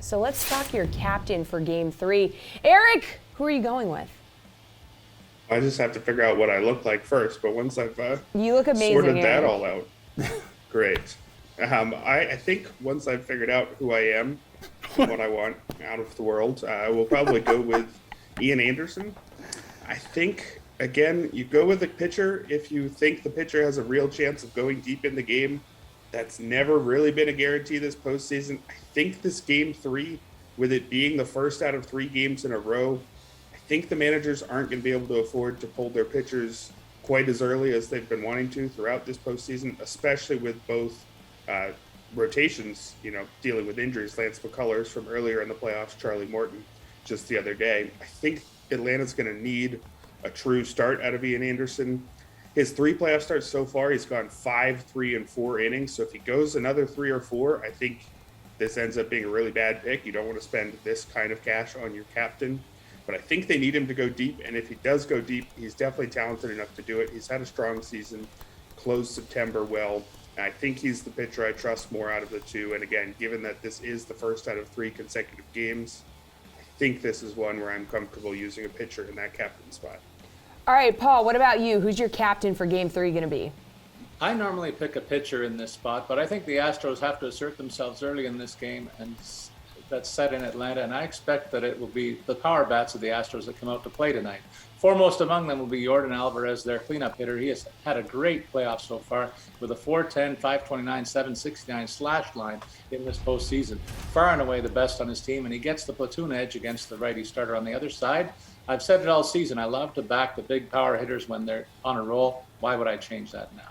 So let's talk your captain for Game 3. Erik, who are you going with? I just have to figure out what I look like first, but once I've You look amazing, sorted that Erik. all out, great. I think once I've figured out who I am and what I want out of the world, I will probably go with Ian Anderson. I think, again, you go with a pitcher if you think the pitcher has a real chance of going deep in the game. That's never really been a guarantee this postseason. I think this Game 3, with it being the first out of 3 games in a row, I think the managers aren't going to be able to afford to pull their pitchers quite as early as they've been wanting to throughout this postseason, especially with both rotations, dealing with injuries. Lance McCullers from earlier in the playoffs, Charlie Morton just the other day. I think Atlanta's going to need a true start out of Ian Anderson. His 3 playoff starts so far, he's gone 5, 3, and 4 innings. So if he goes another 3 or 4, I think this ends up being a really bad pick. You don't want to spend this kind of cash on your captain. But I think they need him to go deep, and if he does go deep, he's definitely talented enough to do it. He's had a strong season, closed September well. I think he's the pitcher I trust more out of the 2. And again, given that this is the first out of 3 consecutive games, I think this is one where I'm comfortable using a pitcher in that captain spot. All right, Paul, what about you? Who's your captain for Game 3 going to be? I normally pick a pitcher in this spot, but I think the Astros have to assert themselves early in this game, and that's set in Atlanta, and I expect that it will be the power bats of the Astros that come out to play tonight. Foremost among them will be Yordan Alvarez, their cleanup hitter. He has had a great playoff so far with a 410, 529, 769 slash line in this postseason. Far and away the best on his team, and he gets the platoon edge against the righty starter on the other side. I've said it all season. I love to back the big power hitters when they're on a roll. Why would I change that now?